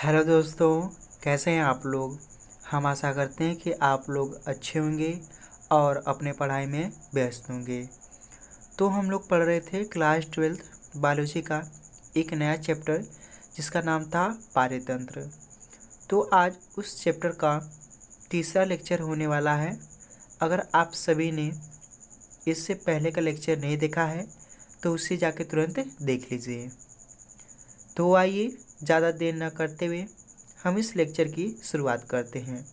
Hello दोस्तों, कैसे हैं आप लोग। हम आशा करते हैं कि आप लोग अच्छे होंगे और अपने पढ़ाई में व्यस्त होंगे। तो हम लोग पढ़ रहे थे क्लास 12th बायोलॉजी का एक नया चैप्टर जिसका नाम था पारतंत्र। तो आज उस चैप्टर का तीसरा लेक्चर होने वाला है। अगर आप सभी ने इससे पहले का लेक्चर नहीं देखा है तो उसे जाके तुरंत देख लीजिए। तो आइए ज़्यादा देर न करते हुए हम इस लेक्चर की शुरुआत करते हैं।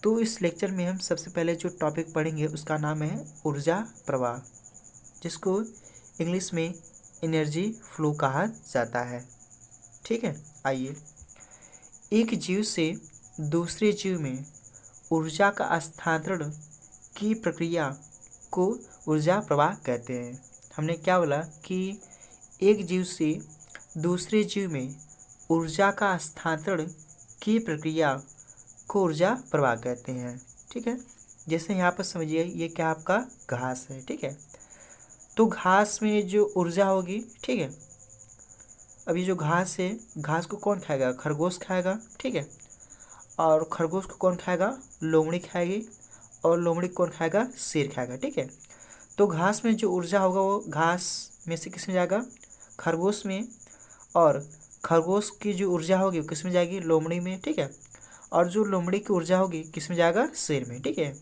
तो इस लेक्चर में हम सबसे पहले जो टॉपिक पढ़ेंगे उसका नाम है ऊर्जा प्रवाह, जिसको इंग्लिश में एनर्जी फ्लो कहा जाता है। ठीक है, आइए। एक जीव से दूसरे जीव में ऊर्जा का स्थानांतरण की प्रक्रिया को ऊर्जा प्रवाह कहते हैं। हमने क्या बोला कि एक जीव से दूसरे जीव में ऊर्जा का स्थानांतरण की प्रक्रिया को ऊर्जा प्रवाह कहते हैं। ठीक है, जैसे यहाँ पर समझिए ये क्या आपका घास है। ठीक है, तो घास में जो ऊर्जा होगी, ठीक है, अभी जो घास है, घास को कौन खाएगा? खरगोश खाएगा। ठीक है, और खरगोश को कौन खाएगा? लोमड़ी खाएगी। और लोमड़ी कौन खाएगा? शेर खाएगा। ठीक है, तो घास में जो ऊर्जा होगा वो घास में से किस में जाएगा? खरगोश में। और खरगोश की जो ऊर्जा होगी वो किस में जाएगी? लोमड़ी में। ठीक है, और जो लोमड़ी की ऊर्जा होगी किस में जाएगा? शेर में। ठीक है,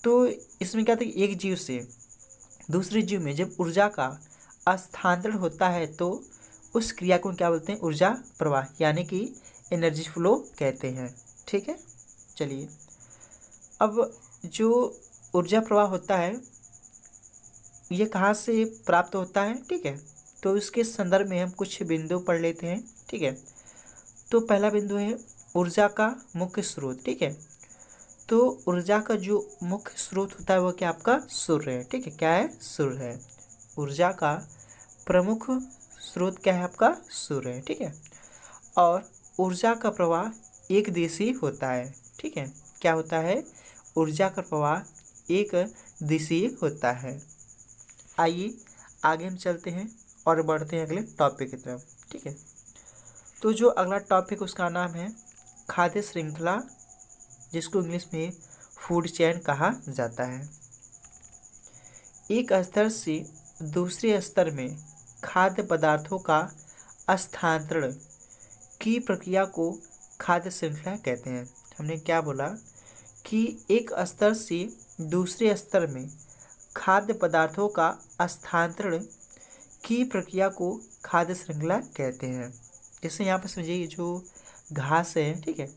तो इसमें क्या था कि एक जीव से दूसरे जीव में जब ऊर्जा का स्थानांतरण होता है तो उस क्रिया को क्या बोलते हैं? ऊर्जा प्रवाह, यानी कि एनर्जी फ्लो कहते हैं। ठीक है, चलिए। अब जो ऊर्जा प्रवाह होता है ये कहाँ से प्राप्त होता है? ठीक है, तो इसके संदर्भ में हम कुछ बिंदु पढ़ लेते हैं। ठीक है, तो पहला बिंदु है ऊर्जा का मुख्य स्रोत। ठीक है, तो ऊर्जा का जो मुख्य स्रोत होता है वो क्या आपका? सूर्य है। ठीक है, क्या है? सूर्य है। ऊर्जा का प्रमुख स्रोत क्या है आपका? सूर्य है। ठीक है, और ऊर्जा का प्रवाह एक दिशी होता है। ठीक है, क्या होता है? ऊर्जा का प्रवाह एक दिशीय होता है। आइए आगे हम चलते हैं और बढ़ते हैं अगले टॉपिक की तरफ। ठीक है, तो जो अगला टॉपिक उसका नाम है खाद्य श्रृंखला, जिसको इंग्लिश में फूड चेन कहा जाता है। एक स्तर से दूसरे स्तर में खाद्य पदार्थों का स्थानांतरण की प्रक्रिया को खाद्य श्रृंखला कहते हैं। हमने क्या बोला कि एक स्तर से दूसरे स्तर में खाद्य पदार्थों का स्थानांतरण की प्रक्रिया को खाद्य श्रृंखला कहते हैं। जैसे यहाँ पर समझिए ये जो घास है, ठीक है,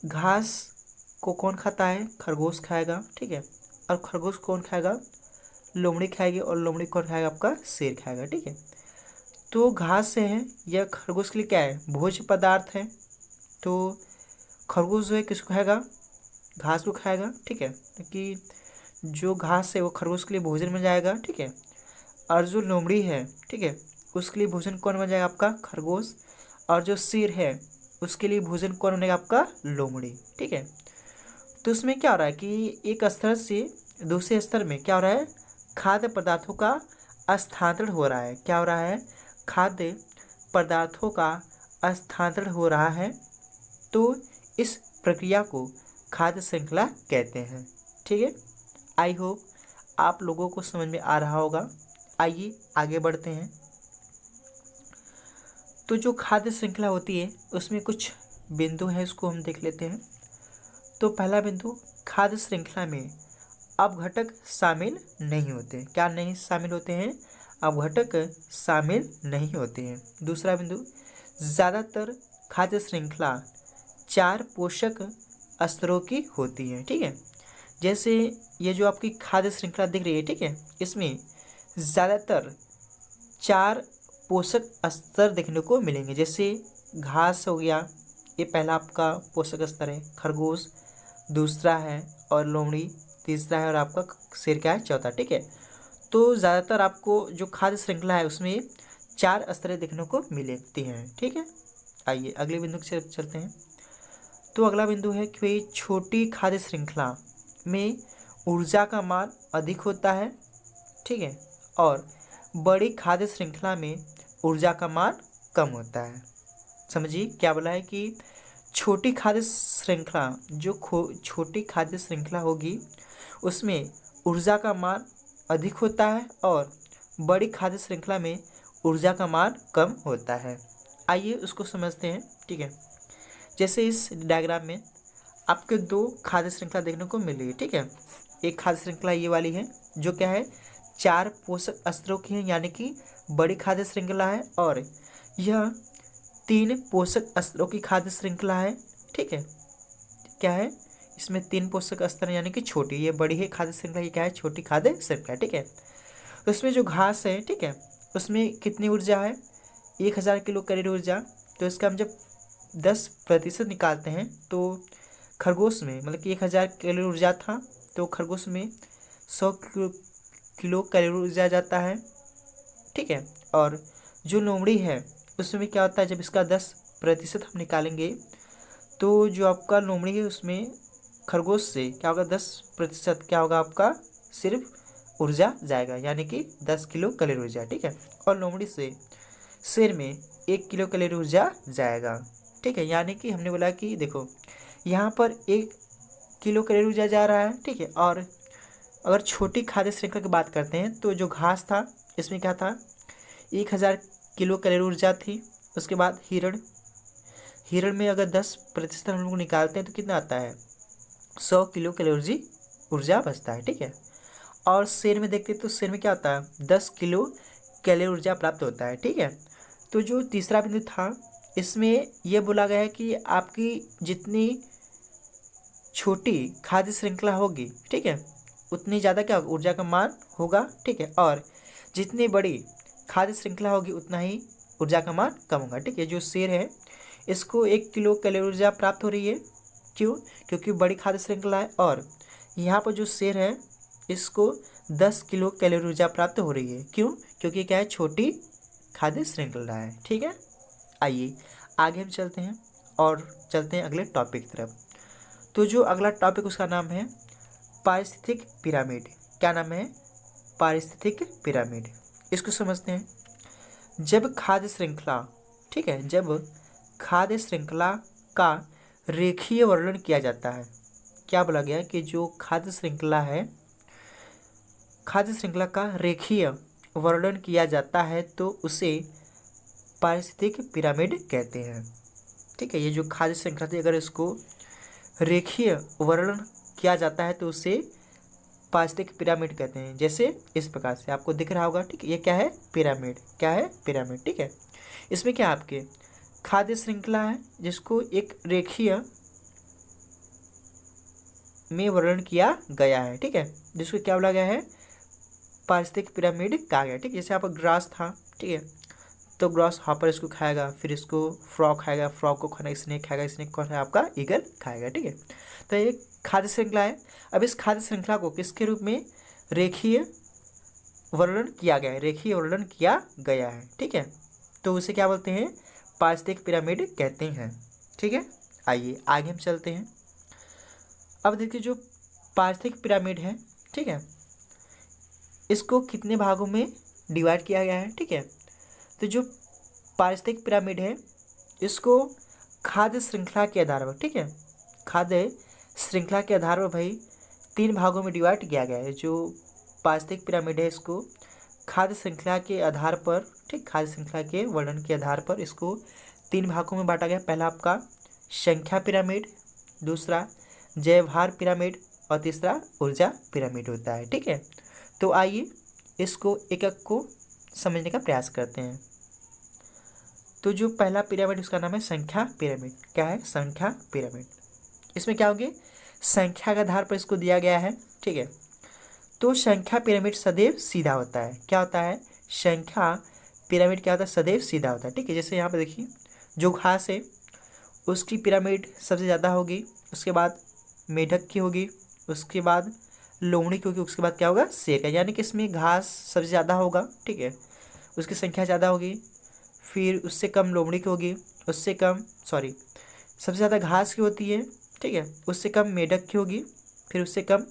घास को कौन खाता है? खरगोश खाएगा। ठीक है, और खरगोश कौन खाएगा? लोमड़ी खाएगी। और लोमड़ी कौन खाएगा? आपका शेर खाएगा। ठीक है, तो घास से है, यह खरगोश के लिए क्या है? भोज्य पदार्थ है। तो खरगोश जो है किसको खाएगा? घास को खाएगा। ठीक है, क्योंकि जो घास है वो खरगोश के लिए भोजन बन जाएगा। ठीक है, और जो लोमड़ी है, ठीक है, उसके लिए भोजन कौन बन जाएगा? आपका खरगोश। और जो शेर है उसके लिए भोजन कौन बनेगा? आपका लोमड़ी। ठीक है, तो इसमें क्या हो रहा है कि एक स्तर से दूसरे स्तर में क्या हो रहा है? खाद्य पदार्थों का स्थानांतरण हो रहा है। क्या हो रहा है? खाद्य पदार्थों का स्थानांतरण हो रहा है। तो इस प्रक्रिया को खाद्य श्रृंखला कहते हैं। ठीक है, आई होप आप लोगों को समझ में आ रहा होगा। आइए आगे बढ़ते हैं। तो जो खाद्य श्रृंखला होती है उसमें कुछ बिंदु हैं, इसको हम देख लेते हैं। तो पहला बिंदु, खाद्य श्रृंखला में अपघटक शामिल नहीं होते। क्या नहीं शामिल होते हैं? अपघटक शामिल नहीं होते हैं। दूसरा बिंदु, ज़्यादातर खाद्य श्रृंखला 4 पोषक स्तरों की होती है। ठीक है, जैसे ये जो आपकी खाद्य श्रृंखला दिख रही है, ठीक है, इसमें ज़्यादातर 4 पोषक स्तर देखने को मिलेंगे। जैसे घास हो गया, ये पहला आपका पोषक स्तर है। खरगोश दूसरा है, और लोमड़ी तीसरा है, और आपका शेर क्या है? चौथा। ठीक है, तो ज़्यादातर आपको जो खाद्य श्रृंखला है उसमें 4 स्तरें देखने को मिलती हैं। ठीक है, आइए अगले बिंदु की तरफ चलते हैं। तो अगला बिंदु है कि भाई छोटी खाद्य श्रृंखला में ऊर्जा का मान अधिक होता है। ठीक है, और बड़ी खाद्य श्रृंखला में ऊर्जा का मान कम होता है। समझिए क्या बोला है कि छोटी खाद्य श्रृंखला, जो छोटी खाद्य श्रृंखला होगी उसमें ऊर्जा का मान अधिक होता है और बड़ी खाद्य श्रृंखला में ऊर्जा का मान कम होता है। आइए उसको समझते हैं। ठीक है, जैसे इस डायग्राम में आपके दो खाद्य श्रृंखला देखने को मिल रही है। ठीक है, एक खाद्य श्रृंखला ये वाली है जो क्या है, 4 पोषक स्तरों की है, यानी कि बड़ी खाद्य श्रृंखला है, और यह 3 पोषक स्तरों की खाद्य श्रृंखला है। ठीक है, क्या है, इसमें 3 पोषक स्तर यानी कि छोटी, ये बड़ी है खाद्य श्रृंखला, ये क्या है, छोटी खाद्य श्रृंखला। ठीक है, तो इसमें जो घास है, ठीक है, उसमें कितनी ऊर्जा है, 1000 किलो कैलोरी ऊर्जा। तो इसका हम जब 10% निकालते हैं तो खरगोश में, मतलब कि 1000 कैलोरी ऊर्जा था, तो खरगोश में 100 किलो कैलोरी ऊर्जा जाता है। ठीक है, और जो लोमड़ी है उसमें क्या होता है, जब इसका 10% हम निकालेंगे तो जो आपका लोमड़ी है उसमें खरगोश से क्या होगा, 10% क्या होगा आपका, सिर्फ ऊर्जा जाएगा, यानी कि 10 किलो कैलोरी ऊर्जा। ठीक है, और लोमड़ी से शेर में 1 किलो कैलोरी ऊर्जा जाएगा। ठीक है, यानी कि हमने बोला कि देखो यहाँ पर 1 किलो कैलोरी ऊर्जा जा रहा है। ठीक है, और अगर छोटी खाद्य श्रृंखला की बात करते हैं तो जो घास था इसमें क्या था, 1000 किलो कैलोरी ऊर्जा थी। उसके बाद हिरण में अगर 10% हम लोग निकालते हैं तो कितना आता है, 100 किलो कैलोरी ऊर्जा बचता है। ठीक है, और शेर में देखते हैं तो शेर में क्या होता है, 10 किलो कैलोरी ऊर्जा प्राप्त होता है। ठीक है, तो जो तीसरा बिंदु था इसमें यह बोला गया है कि आपकी जितनी छोटी खाद्य श्रृंखला होगी, ठीक है, उतनी ज़्यादा क्या होगा, ऊर्जा का मान होगा। ठीक है, और जितनी बड़ी खाद्य श्रृंखला होगी उतना ही ऊर्जा का मान कम होगा। ठीक है, जो शेर है इसको 1 किलो कैलोरी ऊर्जा प्राप्त हो रही है, क्यों, क्योंकि बड़ी खाद्य श्रृंखला है, और यहाँ पर जो शेर है इसको 10 किलो कैलोरी ऊर्जा प्राप्त हो रही है, क्यों, क्योंकि क्या है, छोटी खाद्य श्रृंखला है। ठीक है, आइए आगे हम चलते हैं और चलते हैं अगले टॉपिक की तरफ। तो जो अगला टॉपिक उसका नाम है पारिस्थितिक पिरामिड। क्या नाम है, पारिस्थितिक पिरामिड। इसको समझते हैं। जब खाद्य श्रृंखला, ठीक है, जब खाद्य श्रृंखला का रेखीय वर्णन किया जाता है, क्या बोला गया कि जो खाद्य श्रृंखला है, खाद्य श्रृंखला का रेखीय वर्णन किया जाता है तो उसे पारिस्थितिक पिरामिड कहते हैं। ठीक है, ये जो खाद्य श्रृंखला थी अगर इसको रेखीय वर्णन किया जाता है तो उसे पारिस्थितिक पिरामिड कहते हैं। जैसे इस प्रकार से आपको दिख रहा होगा। ठीक है, ये क्या है, पिरामिड, क्या है, पिरामिड। ठीक है, इसमें क्या आपके खाद्य श्रृंखला है जिसको एक रेखीय में वर्णन किया गया है। ठीक है, जिसको क्या बोला गया है, पारिस्थितिक पिरामिड कहा गया। ठीक है, जैसे यहाँ पर ग्रास था, ठीक है, तो ग्रास हॉपर इसको खाएगा, फिर इसको फ्रॉग खाएगा, फ्रॉग को खाना स्नेक खाएगा, स्नेक को खाना आपका ईगल खाएगा। ठीक है, तो ये खाद्य श्रृंखला है। अब इस खाद्य श्रृंखला को किसके रूप में रेखीय वर्णन किया गया है, रेखीय वर्णन किया गया है। ठीक है, तो उसे क्या बोलते हैं, पारिस्थितिक पिरामिड कहते हैं। ठीक है, आइए आगे हम चलते हैं। अब देखिए जो पारिस्थितिक पिरामिड है, ठीक है, इसको कितने भागों में डिवाइड किया गया है। ठीक है, तो जो पारिस्थितिक पिरामिड है इसको खाद्य श्रृंखला के आधार पर, ठीक है, खाद्य श्रृंखला के आधार पर भाई 3 भागों में डिवाइड किया गया है। जो पारिस्थितिक पिरामिड है इसको खाद्य श्रृंखला के आधार पर, ठीक, खाद्य श्रृंखला के वर्णन के आधार पर इसको 3 भागों में बांटा गया। पहला आपका संख्या पिरामिड, दूसरा जैवभार पिरामिड, और तीसरा ऊर्जा पिरामिड होता है। ठीक है, तो आइए इसको एक एक को समझने का प्रयास करते हैं। तो जो पहला पिरामिड उसका नाम है संख्या पिरामिड। क्या है, संख्या पिरामिड। इसमें क्या होगी, संख्या के आधार पर इसको दिया गया है। ठीक है, तो संख्या पिरामिड सदैव सीधा होता है। क्या होता है, संख्या पिरामिड क्या होता है, सदैव सीधा होता है। ठीक है, जैसे यहाँ पर देखिए जो घास है उसकी पिरामिड सबसे ज़्यादा होगी, उसके बाद मेढक की होगी, उसके बाद लोमड़ी की होगी, उसके बाद क्या होगा, शेर का। यानी कि इसमें घास सबसे ज़्यादा होगा। ठीक है, उसकी संख्या ज़्यादा होगी, फिर उससे कम लोमड़ी की होगी, उससे कम सबसे ज़्यादा घास की होती है। ठीक है, उससे कम मेढक की होगी, फिर उससे कम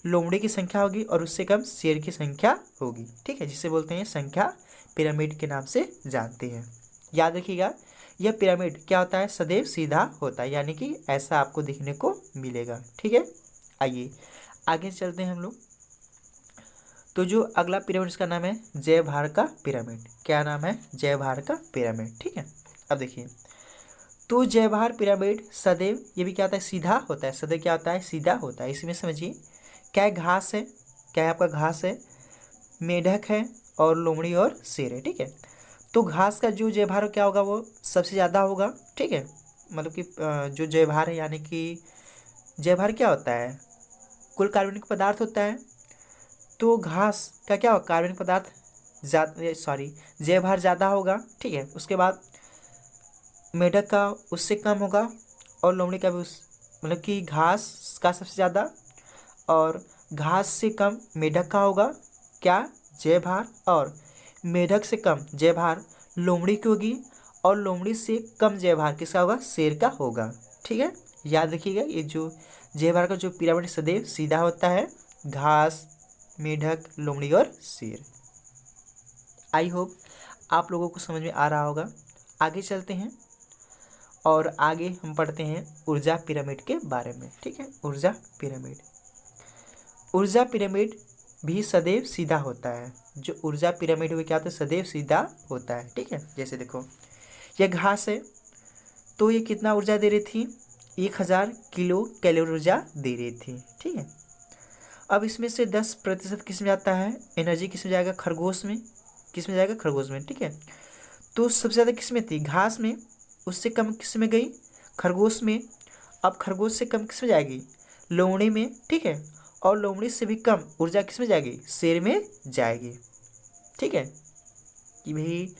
लोमड़ी की संख्या होगी, और उससे कम शेर की संख्या होगी। ठीक है, जिसे बोलते हैं संख्या पिरामिड के नाम से जानते हैं। याद रखिएगा यह पिरामिड क्या होता है, सदैव सीधा होता है, यानी कि ऐसा आपको देखने को मिलेगा। ठीक है, आइए आगे चलते हैं हम लोग। तो जो अगला पिरामिड इसका नाम है जयभार का पिरामिड। क्या नाम है, जयभार का पिरामिड। ठीक है, अब देखिए, तो जयभार पिरामिड सदैव, ये भी क्या होता है, सीधा होता है। सदैव क्या होता है, सीधा होता है। इसमें समझिए क्या है, घास है, क्या है आपका, घास है, मेढक है और लोमड़ी और शेर है। ठीक है, तो घास का जो जयभार क्या होगा, वो सबसे ज़्यादा होगा। ठीक है, मतलब कि जो जयभार है, यानी कि जयभार क्या होता है, कुल कार्बनिक पदार्थ होता है। तो घास का क्या होगा, कार्बनिक पदार्थ ज़्यादा, सॉरी, जयभार ज़्यादा होगा। ठीक है, उसके बाद मेढक का उससे कम होगा और लोमड़ी का भी उस, मतलब कि घास का सबसे ज़्यादा और घास से कम मेढक का होगा, क्या, जयभार, और मेढक से कम जयभार लोमड़ी की होगी और लोमड़ी से कम जयभार किसका होगा, शेर का होगा। ठीक है, याद रखिएगा, ये जो जयभार का जो पिरामिड सदैव सीधा होता है, घास, मेढक, लोमड़ी और शेर। आई होप आप लोगों को समझ में आ रहा होगा। आगे चलते हैं और आगे हम पढ़ते हैं ऊर्जा पिरामिड के बारे में। ठीक है, ऊर्जा पिरामिड, ऊर्जा पिरामिड भी सदैव सीधा होता है। जो ऊर्जा पिरामिड वो क्या होता है, सदैव सीधा होता है। ठीक है, जैसे देखो, यह घास है, तो ये कितना ऊर्जा दे रही थी, 1000 किलो कैलोरी ऊर्जा दे रही थी। ठीक है, अब इसमें से 10% किस में जाता है, एनर्जी किस में जाएगा, खरगोश में, किस में जाएगा, खरगोश में। ठीक है, तो सबसे ज़्यादा किस में थी, घास में, उससे कम किस में गई, खरगोश में। अब खरगोश से कम किस में जाएगी, लोमड़ी में। ठीक है, और लोमड़ी से भी कम ऊर्जा किस में जाएगी, शेर में जाएगी। ठीक है, कि भाई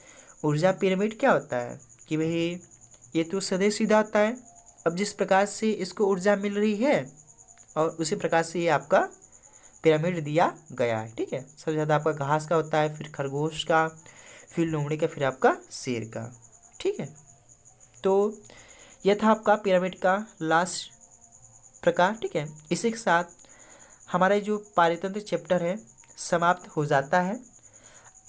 ऊर्जा पिरामिड क्या होता है, कि भाई ये तो सदैव सीधा आता है। अब जिस प्रकार से इसको ऊर्जा मिल रही है और उसी प्रकार से ये आपका पिरामिड दिया गया है। ठीक है, सबसे ज़्यादा आपका घास का होता है, फिर खरगोश का, फिर लोमड़ी का, फिर आपका शेर का। ठीक है, तो यह था आपका पिरामिड का लास्ट प्रकार। ठीक है, इसी के साथ हमारा जो पारितंत्र चैप्टर है समाप्त हो जाता है।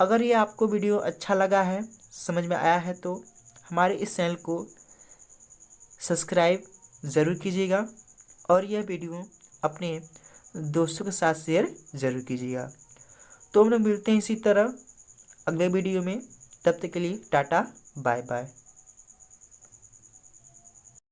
अगर ये आपको वीडियो अच्छा लगा है, समझ में आया है, तो हमारे इस चैनल को सब्सक्राइब ज़रूर कीजिएगा और यह वीडियो अपने दोस्तों के साथ शेयर ज़रूर कीजिएगा। तो हम लोग मिलते हैं इसी तरह अगले वीडियो में। तब तक के लिए टाटा, बाय बाय।